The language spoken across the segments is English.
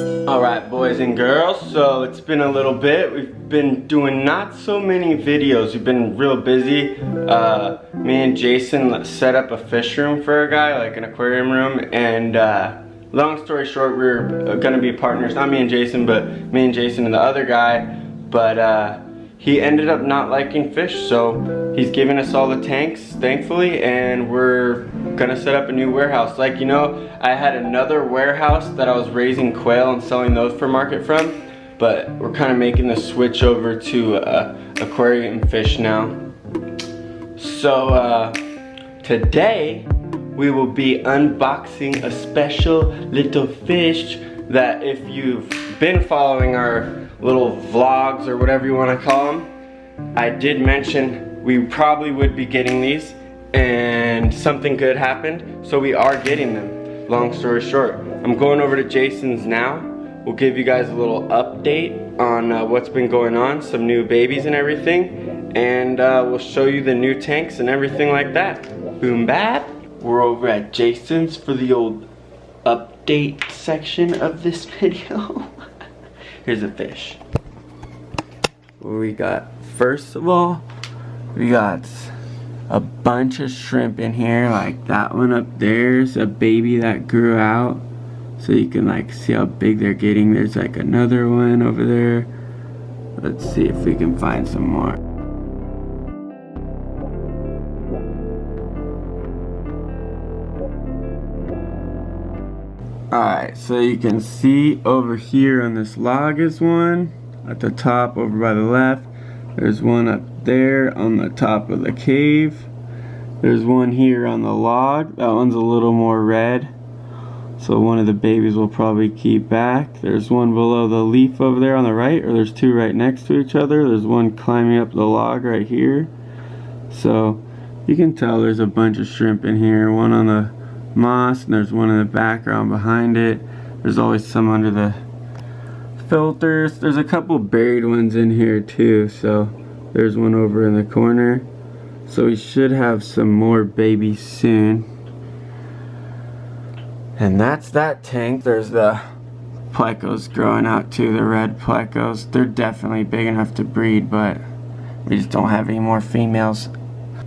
Alright boys and girls, so it's been a little bit. We've been doing not so many videos. We've been real busy. Me and Jason set up a fish room for a guy, like an aquarium room, and long story short, we're gonna be partners. Not me and Jason, but me and Jason and the other guy. But he ended up not liking fish, so he's giving us all the tanks, thankfully, and we're gonna set up a new warehouse. Like, you know, I had another warehouse that I was raising quail and selling those for market from, but we're kind of making the switch over to aquarium fish now. So today we will be unboxing a special little fish that, if you've been following our little vlogs or whatever you want to call them, I did mention we probably would be getting these, and something good happened, so we are getting them. Long story short, I'm going over to Jason's now. We'll give you guys a little update on what's been going on, some new babies and everything, and we'll show you the new tanks and everything like that. Boom bap. We're over at Jason's for the old update section of this video. Here's a fish. What we got? First of all, we got a bunch of shrimp in here. Like that one up there's a baby that grew out, so you can like see how big they're getting. There's like another one over there. Let's see if we can find some more. Alright, so you can see over here on this log is one at the top over by the left. There's one up there on the top of the cave. There's one here on the log. That one's a little more red, so one of the babies will probably keep back. There's one below the leaf over there on the right, or there's two right next to each other. There's one climbing up the log right here. So you can tell there's a bunch of shrimp in here. One on the moss, and there's one in the background behind it. There's always some under the filters. There's a couple buried ones in here too, so there's one over in the corner. So we should have some more babies soon. And that's that tank. There's the plecos growing out too, the red plecos. They're definitely big enough to breed, but we just don't have any more females.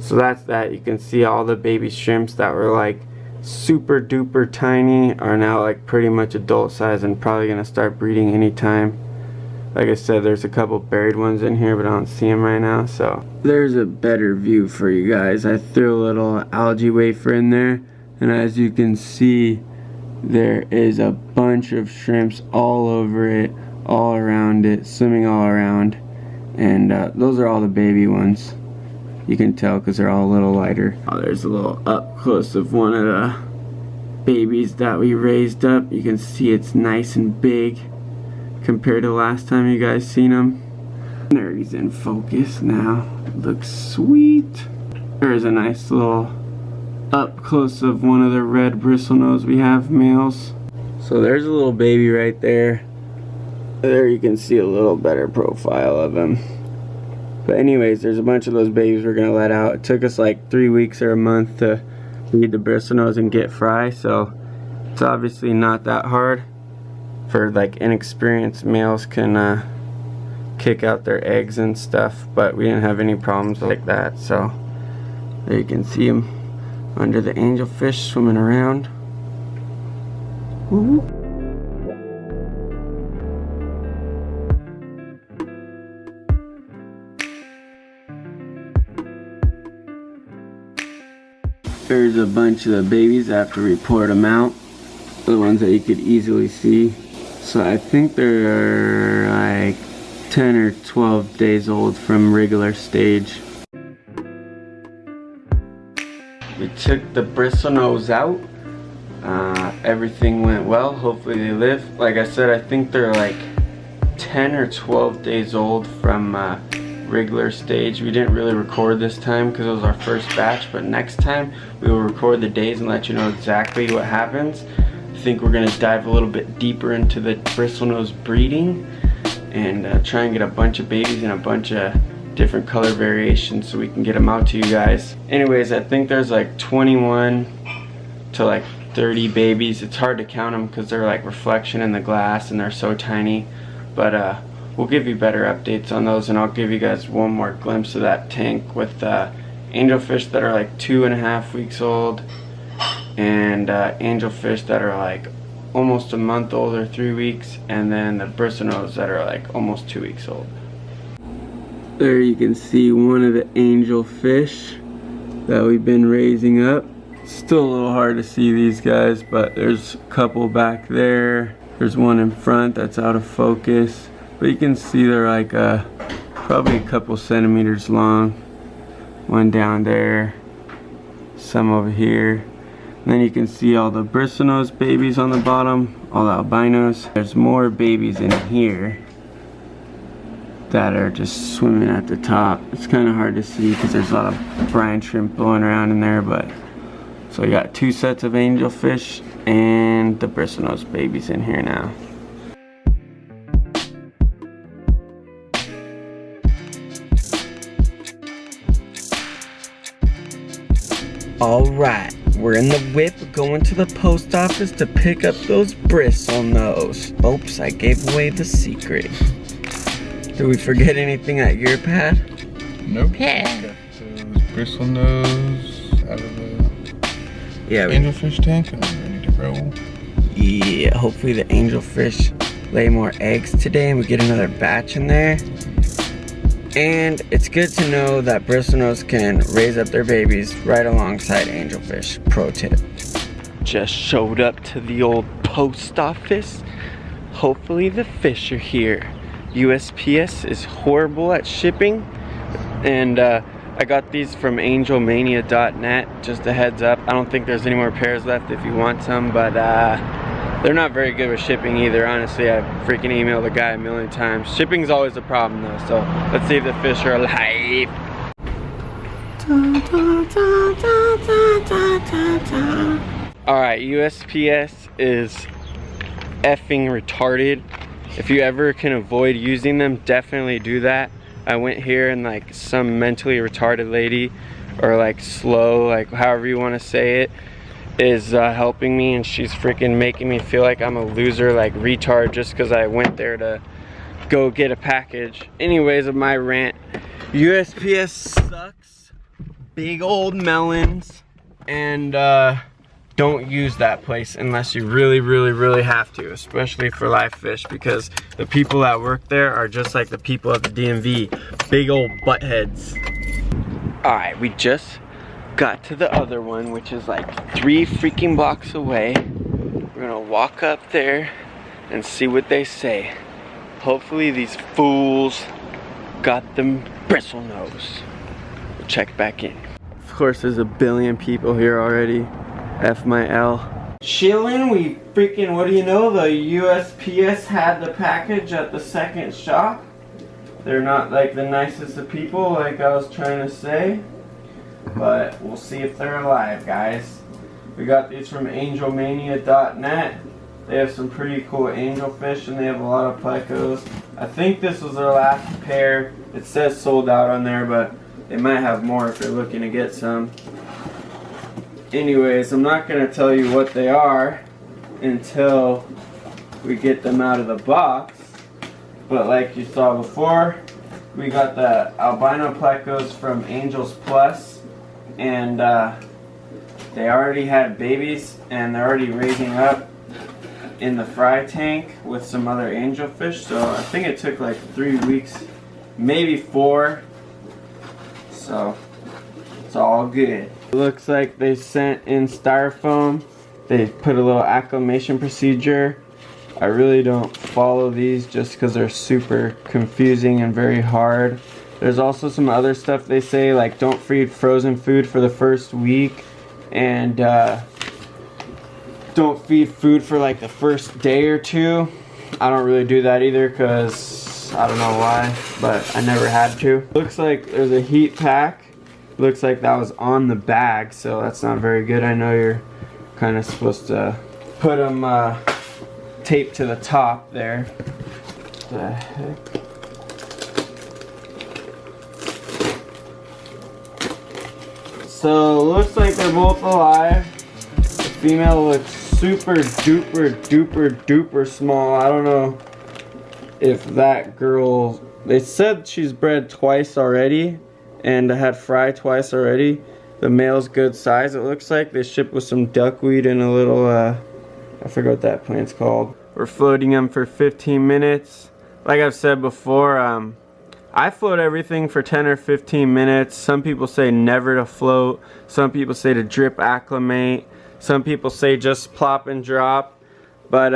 So that's that. You can see all the baby shrimps that were like super duper tiny are now like pretty much adult size and probably gonna start breeding anytime. Like I said, there's a couple buried ones in here, but I don't see them right now. So there's a better view for you guys. I threw a little algae wafer in there, and as you can see, there is a bunch of shrimps all over it, all around it, swimming all around, and those are all the baby ones. You can tell because they're all a little lighter. Oh, there's a little up close of one of the babies that we raised up. You can see it's nice and big compared to last time you guys seen him. There, he's in focus now. Looks sweet. There's a nice little up close of one of the red bristlenose we have males. So there's a little baby right there. There you can see a little better profile of him. But anyways, there's a bunch of those babies we're gonna let out. It took us like 3 weeks or a month to breed the bristlenose and get fry, so it's obviously not that hard. For like inexperienced males can kick out their eggs and stuff, but we didn't have any problems like that. So there you can see them under the angelfish swimming around. Woo-hoo. There's a bunch of the babies after we poured them out, the ones that you could easily see. So I think they're like 10 or 12 days old from regular stage. We took the bristlenose out. Everything went well. Hopefully they live. Like I said, I think they're like 10 or 12 days old from regular stage. We didn't really record this time because it was our first batch, but next time we will record the days and let you know exactly what happens. I think we're going to dive a little bit deeper into the bristlenose breeding and try and get a bunch of babies and a bunch of different color variations so we can get them out to you guys. Anyways, I think there's like 21 to like 30 babies. It's hard to count them because they're like reflection in the glass and they're so tiny. But we'll give you better updates on those, and I'll give you guys one more glimpse of that tank with angelfish that are like 2.5 weeks old, and angelfish that are like almost a month old or 3 weeks, and then the bristlenose that are like almost 2 weeks old. There you can see one of the angelfish that we've been raising up. Still a little hard to see these guys, but there's a couple back there. There's one in front that's out of focus, but you can see they're like probably a couple centimeters long. One down there, some over here. And then you can see all the bristlenose babies on the bottom, all the albinos. There's more babies in here that are just swimming at the top. It's kind of hard to see because there's a lot of brine shrimp blowing around in there, but so we got 2 sets of angelfish and the bristlenose babies in here now. Alright, we're in the whip going to the post office to pick up those bristlenose. Oops, I gave away the secret. Did we forget anything at your pad? Nope. Yeah. Got those bristlenose out of the angelfish tank, and I'm ready to roll. Yeah, hopefully the angelfish lay more eggs today and we get another batch in there. And it's good to know that bristlenose can raise up their babies right alongside angelfish. Pro tip. Just showed up to the old post office. Hopefully the fish are here. USPS is horrible at shipping, and I got these from angelmania.net. Just a heads up, I don't think there's any more pairs left if you want some, but they're not very good with shipping either. Honestly, I freaking emailed the guy a million times. Shipping's always a problem though, so let's see if the fish are alive. Alright, USPS is effing retarded. If you ever can avoid using them, definitely do that. I went here and like some mentally retarded lady, or like slow, like however you want to say it, is helping me, and she's freaking making me feel like I'm a loser, like retard, just because I went there to go get a package. Anyways, of my rant, USPS sucks, big old melons, and don't use that place unless you really have to, especially for live fish, because the people that work there are just like the people at the DMV, big old butt heads. Alright, we just got to the other one, which is like 3 freaking blocks away. We're gonna walk up there and see what they say. Hopefully these fools got them bristlenose. We'll check back in. Of course, there's a billion people here already. F my L. Chillin', we freaking, what do you know, the USPS had the package at the second shop. They're not like the nicest of people, like I was trying to say. But we'll see if they're alive, guys. We got these from angelmania.net. They have some pretty cool angelfish, and they have a lot of plecos. I think this was their last pair. It says sold out on there, but they might have more if you're looking to get some. Anyways, I'm not going to tell you what they are until we get them out of the box. But like you saw before, we got the albino plecos from Angels Plus, and they already had babies, and they're already raising up in the fry tank with some other angelfish. So I think it took like 3 weeks, maybe 4. So it's all good. It looks like they sent in styrofoam. They put a little acclimation procedure. I really don't follow these just because they're super confusing and very hard. There's also some other stuff they say, like don't feed frozen food for the first week, and don't feed food for like the first day or 2. I don't really do that either because I don't know why, but I never had to. Looks like there's a heat pack. Looks like that was on the bag, so that's not very good. I know you're kind of supposed to put them taped to the top there. What the heck? So looks like they're both alive. The female looks super duper small. I don't know if that girl, they said she's bred twice already and had fry twice already. The male's good size, it looks like. They ship with some duckweed and a little, I forget what that plant's called. We're floating them for 15 minutes. Like I've said before, I float everything for 10 or 15 minutes. Some people say never to float. Some people say to drip acclimate. Some people say just plop and drop. But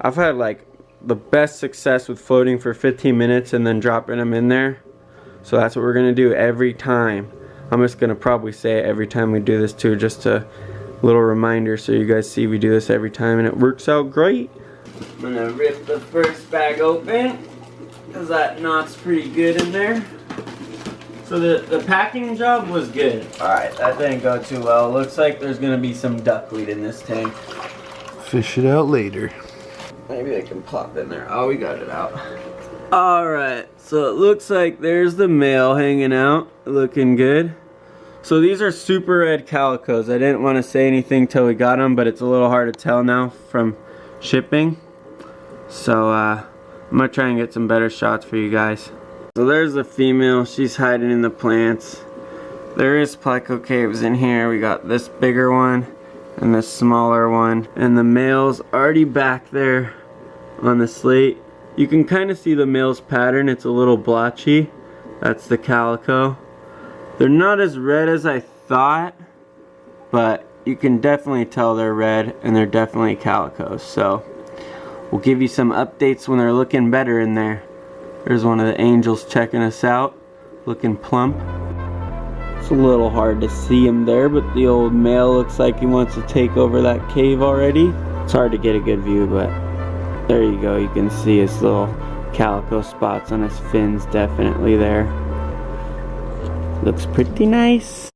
I've had like the best success with floating for 15 minutes and then dropping them in there. So that's what we're gonna do every time. I'm just gonna probably say it every time we do this too, just a little reminder so you guys see we do this every time and it works out great. I'm gonna rip the first bag open because that knot's pretty good in there. So the packing job was good. Alright, that didn't go too well. Looks like there's gonna be some duckweed in this tank. Fish it out later. Maybe they can pop in there. Oh, we got it out. Alright, so it looks like there's the male hanging out, looking good. So these are super red calicos. I didn't want to say anything till we got them, but it's a little hard to tell now from shipping. So I'm gonna try and get some better shots for you guys. So there's the female, she's hiding in the plants. There is pleco caves in here. We got this bigger one and this smaller one. And the male's already back there on the slate. You can kind of see the male's pattern, it's a little blotchy. That's the calico. They're not as red as I thought, but you can definitely tell they're red and they're definitely calicos. So we'll give you some updates when they're looking better in there. There's one of the angels checking us out, looking plump. It's a little hard to see him there, but the old male looks like he wants to take over that cave already. It's hard to get a good view, but there you go. You can see his little calico spots on his fins definitely there. Looks pretty nice.